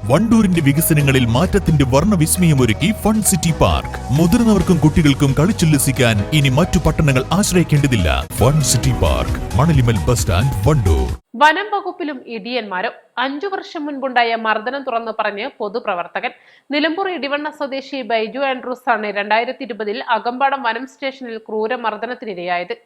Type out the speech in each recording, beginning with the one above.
വണ്ടൂരിന്റെ വികസനങ്ങളിൽ മാറ്റത്തിന്റെ വർണ്ണവിസ്മയമൊരുക്കി fun city park. മുതിർന്നവർക്കും കുട്ടികൾക്കും കളിച്ചുല്ലസിക്കാൻ ഇനി മറ്റു പട്ടണങ്ങൾ ആശ്രയിക്കേണ്ടതില്ല. Fun city park, Manalimal bus stand, Wandoor. വനം വകുപ്പിലും ഇടിയന്മാരും. 5 വർഷം മുൻപുണ്ടായ മർദ്ദനം തുറന്നു പറഞ്ഞ് പൊതുപ്രവർത്തകൻ. നിലമ്പൂർ ഇടിവണ്ണ സ്വദേശി ബൈജു ആൻഡ്രൂസ് ആണ് 2020 അകമ്പാടം വനം സ്റ്റേഷനിൽ ക്രൂരമർദ്ദനത്തിനിരയായത്.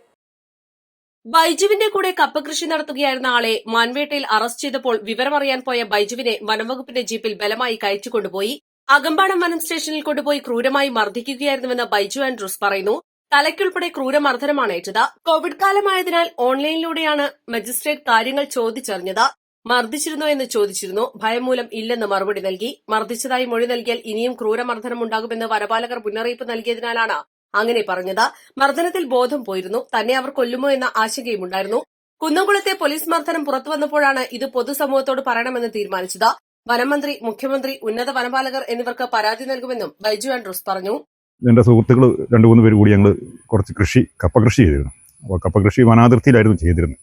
ബൈജുവിന്റെ കൂടെ കപ്പ കൃഷി നടത്തുകയായിരുന്ന ആളെ മാൻവേട്ടയിൽ അറസ്റ്റ് ചെയ്തപ്പോൾ വിവരമറിയാൻ പോയ ബൈജുവിനെ വനംവകുപ്പിന്റെ ജീപ്പിൽ ബലമായി കയറ്റിക്കൊണ്ടുപോയി അകമ്പാടം വനം സ്റ്റേഷനിൽ കൊണ്ടുപോയി ക്രൂരമായി മർദ്ദിക്കുകയായിരുന്നുവെന്ന് ബൈജു ആൻഡ്രൂസ് പറയുന്നു. തലയ്ക്കുൾപ്പെടെ ക്രൂരമർദ്ദനമാണ് ഏറ്റത്. കോവിഡ് കാലമായതിനാൽ ഓൺലൈനിലൂടെയാണ് മജിസ്ട്രേറ്റ് കാര്യങ്ങൾ ചോദിച്ചറിഞ്ഞത്. മർദ്ദിച്ചിരുന്നോ എന്ന് ചോദിച്ചിരുന്നു. ഭയം മൂലം ഇല്ലെന്ന് മറുപടി നൽകി. മർദ്ദിച്ചതായി മൊഴി നൽകിയാൽ ഇനിയും ക്രൂരമർദ്ദനമുണ്ടാകുമെന്ന് വനപാലകർ മുന്നറിയിപ്പ് നൽകിയതിനാലാണ് അങ്ങനെ പറഞ്ഞത്. മർദ്ദനത്തിൽ ബോധം പോയിരുന്നു. തന്നെ അവർ കൊല്ലുമോ എന്ന ആശങ്കയുമുണ്ടായിരുന്നു. കുന്നംകുളത്തെ പോലീസ് മർദ്ദനം പുറത്തുവന്നപ്പോഴാണ് ഇത് പൊതുസമൂഹത്തോട് പറയണമെന്ന് തീരുമാനിച്ചത്. വനമന്ത്രി, മുഖ്യമന്ത്രി, ഉന്നത വനപാലകർ എന്നിവർക്ക് പരാതി നൽകുമെന്നും ബൈജു ആൻഡ്രൂസ് പറഞ്ഞു. എന്റെ സുഹൃത്തുക്കൾ 2-3 പേര് കൂടി ഞങ്ങൾ കുറച്ച് കപ്പ കൃഷി ചെയ്തിരുന്നു. അപ്പോൾ കപ്പ കൃഷി വനാതിർത്തിയിലായിരുന്നു ചെയ്തിരുന്നത്.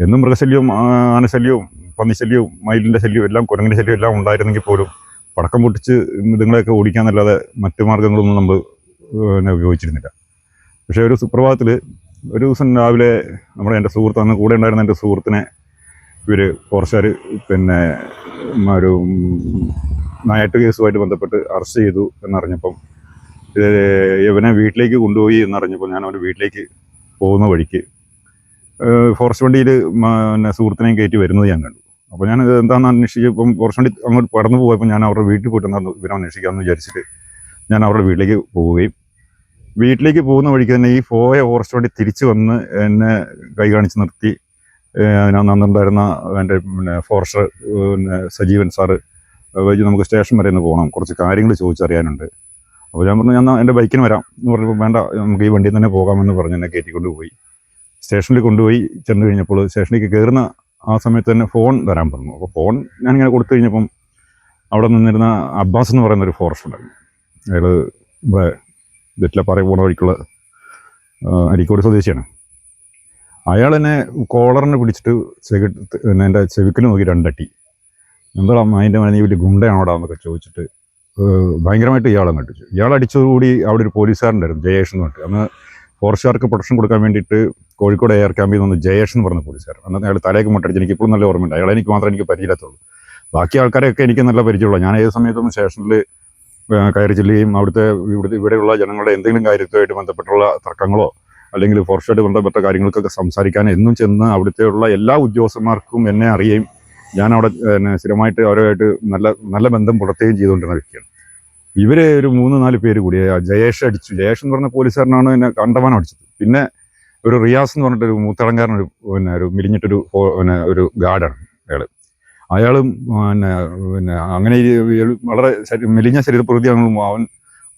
എന്നും മൃഗശല്യവും ആനശല്യവും പന്നിശല്യവും മയിലിന്റെ ശല്യവും എല്ലാം കുരങ്ങിന്റെ ശല്യവും എല്ലാം ഉണ്ടായിരുന്നെങ്കിൽ പോലും പടക്കം പൊട്ടിച്ച് മൃഗങ്ങളെയൊക്കെ ഓടിക്കാന്നല്ലാതെ മറ്റു മാർഗങ്ങളൊന്നും നമ്മൾ ഉപയോഗിച്ചിരുന്നില്ല. പക്ഷേ ഒരു സുപ്രഭാതത്തിൽ ഒരു ദിവസം രാവിലെ എൻ്റെ സുഹൃത്ത്, അന്ന് കൂടെ ഉണ്ടായിരുന്ന എൻ്റെ സുഹൃത്തിനെ ഇവർ ഫോറസ്റ്റുകാർ ഒരു നായാട്ട് കേസുമായിട്ട് ബന്ധപ്പെട്ട് അറസ്റ്റ് ചെയ്തു എന്നറിഞ്ഞപ്പം ഇവനെ വീട്ടിലേക്ക് കൊണ്ടുപോയി എന്നറിഞ്ഞപ്പോൾ ഞാൻ അവൻ്റെ വീട്ടിലേക്ക് പോകുന്ന വഴിക്ക് ഫോറസ്റ്റ് വണ്ടിയിൽ സുഹൃത്തിനെയും കയറ്റി വരുന്നത് ഞാൻ കണ്ടു. അപ്പോൾ ഞാൻ എന്താണെന്ന് അന്വേഷിച്ചപ്പം ഫോറസ്റ്റ് വണ്ടി അങ്ങോട്ട് കടന്നു പോയപ്പോൾ ഞാൻ അവരുടെ വീട്ടിൽ പോയിട്ട് ഇവനെ അന്വേഷിക്കാമെന്ന് വിചാരിച്ചിട്ട് ഞാൻ അവരുടെ വീട്ടിലേക്ക് പോവുകയും വീട്ടിലേക്ക് പോകുന്ന വഴിക്ക് തന്നെ ഈ പോയ ഫോറസ്റ്റ് വണ്ടി തിരിച്ചു വന്ന് എന്നെ കൈ കാണിച്ച് നിർത്തി. അന്നുണ്ടായിരുന്ന എൻ്റെ ഫോറസ്റ്റർ സജീവൻ സാറ് വൈകി നമുക്ക് സ്റ്റേഷൻ വരെ ഒന്ന് പോകണം, കുറച്ച് കാര്യങ്ങൾ ചോദിച്ചറിയാനുണ്ട്. അപ്പോൾ ഞാൻ പറഞ്ഞു, ഞാൻ എൻ്റെ ബൈക്കിന് വരാം എന്ന് പറഞ്ഞപ്പോൾ വേണ്ട, നമുക്ക് ഈ വണ്ടിയിൽ തന്നെ പോകാമെന്ന് പറഞ്ഞ് എന്നെ കയറ്റിക്കൊണ്ട് പോയി. സ്റ്റേഷനിൽ കൊണ്ടുപോയി ചെന്ന് കഴിഞ്ഞപ്പോൾ സ്റ്റേഷനിലേക്ക് കയറുന്ന ആ സമയത്ത് തന്നെ ഫോൺ തരാൻ പറഞ്ഞു. അപ്പോൾ ഫോൺ ഞാനിങ്ങനെ കൊടുത്തു കഴിഞ്ഞപ്പം അവിടെ നിന്നിരുന്ന അബ്ബാസ് എന്ന് പറയുന്നൊരു ഫോറസ്റ്റ് ഉണ്ടായിരുന്നു. അയാൾ ഇവിടെ വെറ്റിലപ്പാറ പോണ വഴിക്കുള്ള അരീക്കോട് സ്വദേശിയാണ്. അയാൾ എന്നെ കോളറിനെ പിടിച്ചിട്ട് എൻ്റെ ചെവിക്കിൽ നോക്കി 2 അടി. എന്താ അതിൻ്റെ നീ വലിയ ഗുണ്ടയാണോടാ എന്നൊക്കെ ചോദിച്ചിട്ട് ഭയങ്കരമായിട്ട് ഇയാളെ കണ്ടിച്ചു. ഇയാൾ അടിച്ചതുകൂടി അവിടെ ഒരു പോലീസുകാരുണ്ടായിരുന്നു, ജയേഷ് എന്ന് പറഞ്ഞിട്ട്. അന്ന് ഫോറസ്റ്റുകാർക്ക് പ്രൊട്ടക്ഷൻ കൊടുക്കാൻ വേണ്ടിയിട്ട് കോഴിക്കോട് എയർ ക്യാമ്പിൽ നിന്ന് ജയേഷ് എന്ന് പറഞ്ഞ പോലീസുകാരൻ. അന്ന് അയാൾ തലയൊക്കെ മുട്ടടിച്ച് എനിക്ക് ഇപ്പോഴും നല്ല ഓർമ്മയുണ്ട്. അയാളെ എനിക്ക് മാത്രമേ എനിക്ക് പരിചയത്തുള്ളൂ. ബാക്കി ആൾക്കാരെയൊക്കെ എനിക്ക് നല്ല പരിചയമുള്ളൂ. ഞാൻ ഏത് സമയത്തും സ്റ്റേഷനിൽ കയറി ചെല്ലുകയും ഇവിടെയുള്ള ജനങ്ങളുടെ എന്തെങ്കിലും കാര്യത്തുമായിട്ട് ബന്ധപ്പെട്ടുള്ള തർക്കങ്ങളോ അല്ലെങ്കിൽ ഫോറസ്റ്റുമായിട്ട് ബന്ധപ്പെട്ട കാര്യങ്ങൾക്കൊക്കെ സംസാരിക്കാൻ എന്നും ചെന്ന് അവിടുത്തെയുള്ള എല്ലാ ഉദ്യോഗസ്ഥന്മാർക്കും എന്നെ അറിയുകയും ഞാൻ അവിടെ സ്ഥിരമായിട്ട് അവരുമായിട്ട് നല്ല ബന്ധം പുലർത്തുകയും ചെയ്തുകൊണ്ടിരുന്ന വ്യക്തിയാണ്. ഇവർ ഒരു 3-4 പേര് കൂടി ജയേഷ് അടിച്ചു. ജയേഷ് എന്ന് പറഞ്ഞ പോലീസുകാരനാണ് എന്നെ കണ്ടമാനം അടിച്ചത്. പിന്നെ ഒരു റിയാസ് എന്ന് പറഞ്ഞിട്ടൊരു മൂത്തളങ്കാരനൊരു ഒരു മിലിഞ്ഞിട്ടൊരു ഒരു ഗാർഡാണ് അയാളും അങ്ങനെ വളരെ മെലിഞ്ഞ ശരീരപ്രകൃതിയാണെങ്കിലും അവൻ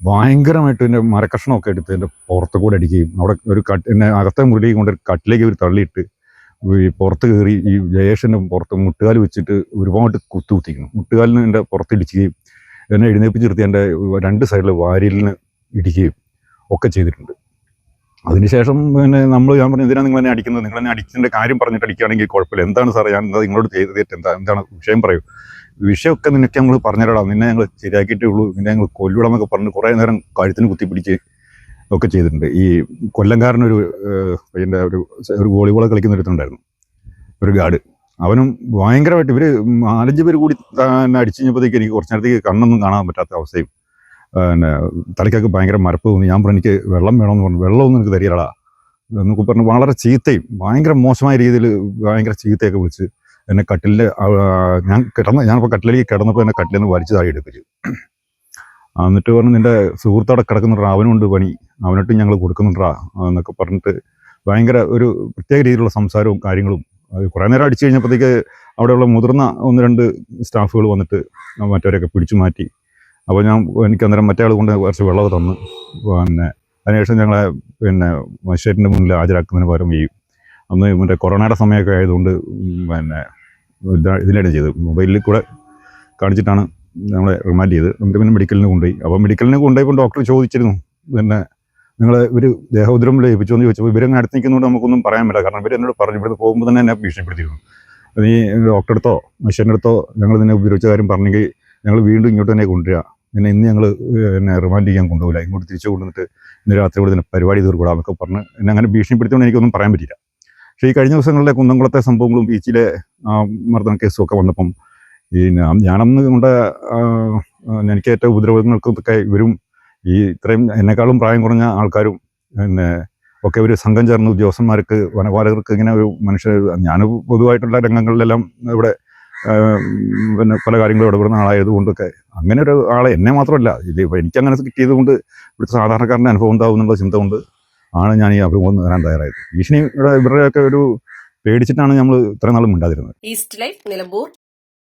ഭയങ്കരമായിട്ട് എൻ്റെ മരക്കഷ്ണമൊക്കെ എടുത്ത് എൻ്റെ പുറത്ത് കൂടെ അടിക്കുകയും അവിടെ ഒരു എന്നെ അകത്തെ മുറിയിലേക്ക് കൊണ്ട് കട്ടിലേക്ക് ഒരു തള്ളിയിട്ട് ഈ പുറത്ത് കയറി ഈ ജയേഷൻ്റെ പുറത്ത് മുട്ടുകാൽ വെച്ചിട്ട് ഒരുപാട് കുത്തിക്കുന്നു. മുട്ടുകാലിന് എൻ്റെ പുറത്തിടിക്കുകയും എന്നെ എഴുന്നേൽപ്പിച്ച് നിർത്തി എൻ്റെ 2 സൈഡിൽ വാരിലിന് ഇടിക്കുകയും ഒക്കെ ചെയ്തിട്ടുണ്ട്. അതിനുശേഷം ഞാൻ പറഞ്ഞു, എന്തിനാണ് നിങ്ങൾ എന്നെ അടിക്കുന്നത്? നിങ്ങൾ എന്നെ അടിച്ചതിൻ്റെ കാര്യം പറഞ്ഞിട്ട് അടിക്കുകയാണെങ്കിൽ കുഴപ്പമില്ല. എന്താണ് സാറേ ഞാൻ നിങ്ങളോട് ചെയ്ത് തെറ്റ് എന്താണ് വിഷയം പറയൂ. വിഷയമൊക്കെ നിനക്ക് ഞങ്ങൾ പറഞ്ഞുതരാം, നിന്നെ ഞങ്ങൾ ശരിയാക്കിയിട്ടേ ഉള്ളൂ, നിന്നെ ഞങ്ങൾ കൊല്ലുവിടാന്നൊക്കെ പറഞ്ഞ് കുറേ നേരം കഴുത്തിന് കുത്തിപ്പിടിച്ച് ഒക്കെ ചെയ്തിട്ടുണ്ട്. ഈ കൊല്ലംകാരനൊരു എൻ്റെ ഒരു വോളിബോൾ കളിക്കുന്ന ഒരുത്തുണ്ടായിരുന്നു, ഒരു ഗാർഡ്. അവനും ഭയങ്കരമായിട്ട് ഇവർ 4-5 പേര് കൂടി എന്നെ അടിച്ചു കഴിഞ്ഞപ്പോഴത്തേക്ക് എനിക്ക് കുറച്ച് നേരത്തേക്ക് കണ്ണൊന്നും കാണാൻ പറ്റാത്ത അവസ്ഥയും തലയ്ക്കൊക്കെ ഭയങ്കര മരപ്പ് തോന്നി. ഞാൻ പറഞ്ഞു, എനിക്ക് വെള്ളം വേണമെന്ന് പറഞ്ഞു. വെള്ളമൊന്നും എനിക്ക് തരികടാ എന്നൊക്കെ പറഞ്ഞ് വളരെ ചീത്തയും ഭയങ്കര മോശമായ രീതിയിൽ ഭയങ്കര ചീത്തയൊക്കെ വിളിച്ച് എന്നെ കട്ടിലിൻ്റെ ഞാനിപ്പോൾ കട്ടിലേക്ക് കിടന്നപ്പോൾ എന്നെ കട്ടിലിൽ നിന്ന് വലിച്ചു താഴെ എടുപ്പിച്ചു. എന്നിട്ട് പറഞ്ഞു, നിൻ്റെ സുഹൃത്തവിടെ കിടക്കുന്നുണ്ടാ, അവനുണ്ട് പണി, അവനിട്ട് ഞങ്ങൾ കൊടുക്കുന്നുണ്ടാ എന്നൊക്കെ പറഞ്ഞിട്ട് ഭയങ്കര ഒരു പ്രത്യേക രീതിയിലുള്ള സംസാരവും കാര്യങ്ങളും. കുറേ നേരം അടിച്ചു കഴിഞ്ഞപ്പോഴത്തേക്ക് അവിടെയുള്ള മുതിർന്ന 1-2 സ്റ്റാഫുകൾ വന്നിട്ട് മറ്റവരെയൊക്കെ പിടിച്ചു മാറ്റി. അപ്പോൾ എനിക്ക് അന്നേരം മറ്റേ ആൾ കൊണ്ട് കുറച്ച് വെള്ളമൊക്കെ തന്നു. അതിനുശേഷം ഞങ്ങളെ മജിസ്ട്രേറ്റിൻ്റെ മുന്നിൽ ഹാജരാക്കുന്നതിന് പകരം അന്ന് മറ്റേ കൊറോണയുടെ സമയമൊക്കെ ആയതുകൊണ്ട് ഇതിലാണ് ചെയ്തത്, മൊബൈലിൽ കൂടെ കാണിച്ചിട്ടാണ് നമ്മളെ റിമാൻഡ് ചെയ്ത്. എന്നിട്ട് പിന്നെ മെഡിക്കലിന് കൊണ്ടുപോയി. അപ്പോൾ മെഡിക്കലിന് കൊണ്ടുപോയപ്പോൾ ഡോക്ടർ ചോദിച്ചിരുന്നു, നിങ്ങൾ ഇവർ ദേഹോദ്രവം ലഭിച്ചു എന്ന് ചോദിച്ചപ്പോൾ ഇവരങ്ങ് അടുത്ത് നിൽക്കുന്നതുകൊണ്ട് നമുക്കൊന്നും പറയാൻ പറ്റില്ല. കാരണം ഇവർ എന്നോട് പറഞ്ഞു, ഇവിടുന്ന് പോകുമ്പോൾ തന്നെ എന്നെ ഭീഷണിപ്പെടുത്തിയിരുന്നു. നീ ഡോക്ടറെ അടുത്തോ മനുഷ്യൻ്റെ അടുത്തോ ഞങ്ങൾ നിന്നെ ഉപയോഗിച്ച കാര്യം പറഞ്ഞെങ്കിൽ ഞങ്ങൾ വീണ്ടും ഇങ്ങോട്ട് തന്നെ കൊണ്ടുവരിക, പിന്നെ ഇന്ന് ഞങ്ങൾ എന്നെ റിമാൻഡ് ചെയ്യാൻ കൊണ്ടുപോകില്ല, ഇങ്ങോട്ട് തിരിച്ചു കൊണ്ടുവന്നിട്ട് ഇന്ന് രാത്രി കൂടെ തന്നെ പരിപാടി തീർക്കൂടാന്നൊക്കെ പറഞ്ഞ് എന്നെ അങ്ങനെ ഭീഷണിപ്പെടുത്തിയോണ്ട് എനിക്കൊന്നും പറയാൻ പറ്റില്ല. പക്ഷേ ഈ കഴിഞ്ഞ ദിവസങ്ങളിലെ കുന്നംകുളത്തെ സംഭവങ്ങളും ബീച്ചിലെ മർദ്ദന കേസും ഒക്കെ വന്നപ്പം ഈ ഞാനന്ന് കൊണ്ട് എനിക്ക് ഏറ്റവും ഉപദ്രവങ്ങൾക്കൊക്കെ ഇവരും ഈ ഇത്രയും എന്നെക്കാളും പ്രായം കുറഞ്ഞ ആൾക്കാരും പിന്നെ ഒക്കെ ഒരു സംഘം ചേർന്ന് ഉദ്യോഗസ്ഥന്മാർക്ക് വനപാലകർക്ക് ഇങ്ങനെ ഒരു മനുഷ്യർ, ഞാൻ പൊതുവായിട്ടുള്ള രംഗങ്ങളിലെല്ലാം ഇവിടെ പിന്നെ പല കാര്യങ്ങളും ഇടപെടുന്ന ആളായതുകൊണ്ടൊക്കെ അങ്ങനെ ഒരു ആളെ എന്നെ മാത്രമല്ല ഇത് എനിക്കങ്ങനെ കിട്ടിയത് കൊണ്ട് ഇവിടുത്തെ സാധാരണക്കാരൻ്റെ അനുഭവം ഉണ്ടാവും എന്നുള്ള ചിന്ത കൊണ്ട് ആണ് ഞാൻ ഈ അഭിമുഖം വരാൻ തയ്യാറായത്. ഭീഷണി ഇവരുടെയൊക്കെ ഒരു പേടിച്ചിട്ടാണ് നമ്മൾ ഇത്രയും നാളും മിണ്ടാതിരുന്നത്. East life Nilambur.